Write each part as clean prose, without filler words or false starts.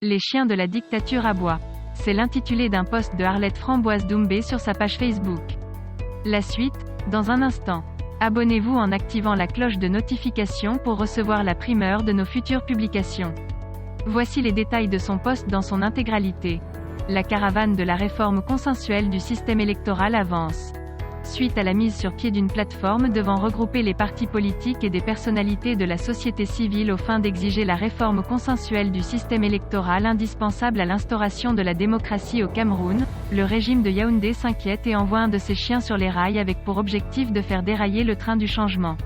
Les chiens de la dictature aboient. C'est l'intitulé d'un post de Arlette Framboise Doumbé sur sa page Facebook. La suite, dans un instant. Abonnez-vous en activant la cloche de notification pour recevoir la primeur de nos futures publications. Voici les détails de son post dans son intégralité. La caravane de la réforme consensuelle du système électoral avance. Suite à la mise sur pied d'une plateforme devant regrouper les partis politiques et des personnalités de la société civile aux fins d'exiger la réforme consensuelle du système électoral indispensable à l'instauration de la démocratie au Cameroun, le régime de Yaoundé s'inquiète et envoie un de ses chiens sur les rails avec pour objectif de faire dérailler le train du changement.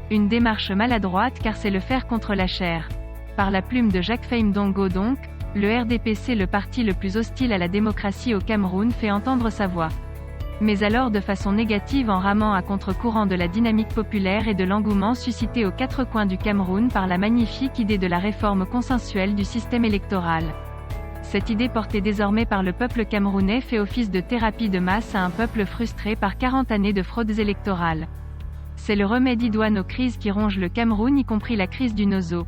Une démarche maladroite car c'est le fer contre la chair. Par la plume de Jacques Faim Dongo donc, le RDPC, le parti le plus hostile à la démocratie au Cameroun, fait entendre sa voix. Mais alors de façon négative en ramant à contre-courant de la dynamique populaire et de l'engouement suscité aux quatre coins du Cameroun par la magnifique idée de la réforme consensuelle du système électoral. Cette idée portée désormais par le peuple camerounais fait office de thérapie de masse à un peuple frustré par 40 années de fraudes électorales. C'est le remède idoine aux crises qui rongent le Cameroun, y compris la crise du Nozo.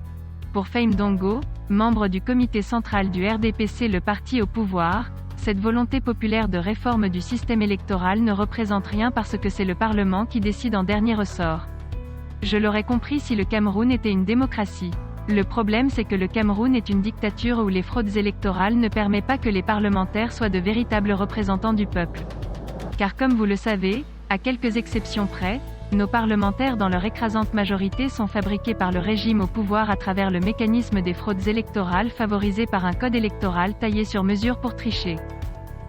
Pour Faim Dongo, membre du comité central du RDPC, le parti au pouvoir, cette volonté populaire de réforme du système électoral ne représente rien parce que c'est le Parlement qui décide en dernier ressort. Je l'aurais compris si le Cameroun était une démocratie. Le problème c'est que le Cameroun est une dictature où les fraudes électorales ne permettent pas que les parlementaires soient de véritables représentants du peuple. Car comme vous le savez, à quelques exceptions près, nos parlementaires dans leur écrasante majorité sont fabriqués par le régime au pouvoir à travers le mécanisme des fraudes électorales favorisé par un code électoral taillé sur mesure pour tricher.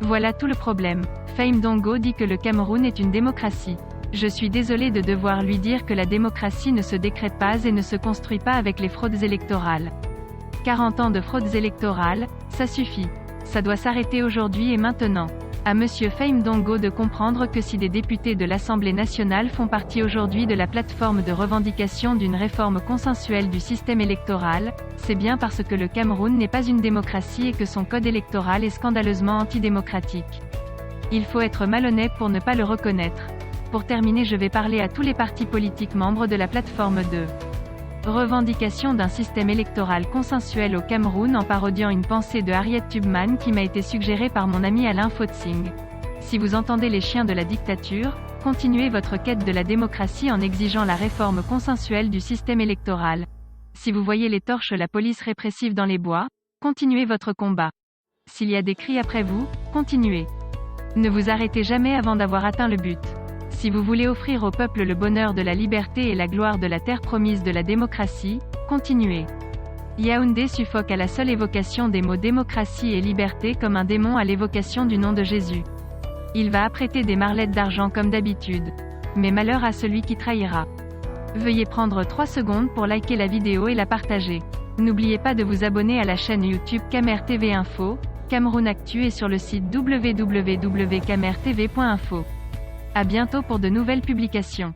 Voilà tout le problème. Faim Dongo dit que le Cameroun est une démocratie. Je suis désolé de devoir lui dire que la démocratie ne se décrète pas et ne se construit pas avec les fraudes électorales. 40 ans de fraudes électorales, ça suffit. Ça doit s'arrêter aujourd'hui et maintenant. À Monsieur Faim Dongo de comprendre que si des députés de l'Assemblée nationale font partie aujourd'hui de la plateforme de revendication d'une réforme consensuelle du système électoral, c'est bien parce que le Cameroun n'est pas une démocratie et que son code électoral est scandaleusement antidémocratique. Il faut être malhonnête pour ne pas le reconnaître. Pour terminer, je vais parler à tous les partis politiques membres de la plateforme de revendication d'un système électoral consensuel au Cameroun en parodiant une pensée de Harriet Tubman qui m'a été suggérée par mon ami Alain Fotsing. Si vous entendez les chiens de la dictature, continuez votre quête de la démocratie en exigeant la réforme consensuelle du système électoral. Si vous voyez les torches, la police répressive dans les bois, continuez votre combat. S'il y a des cris après vous, continuez. Ne vous arrêtez jamais avant d'avoir atteint le but. Si vous voulez offrir au peuple le bonheur de la liberté et la gloire de la terre promise de la démocratie, continuez. Yaoundé suffoque à la seule évocation des mots démocratie et liberté comme un démon à l'évocation du nom de Jésus. Il va apprêter des marlettes d'argent comme d'habitude. Mais malheur à celui qui trahira. Veuillez prendre 3 secondes pour liker la vidéo et la partager. N'oubliez pas de vous abonner à la chaîne YouTube Camer TV Info, Cameroun Actu et sur le site www.camertv.info. À bientôt pour de nouvelles publications.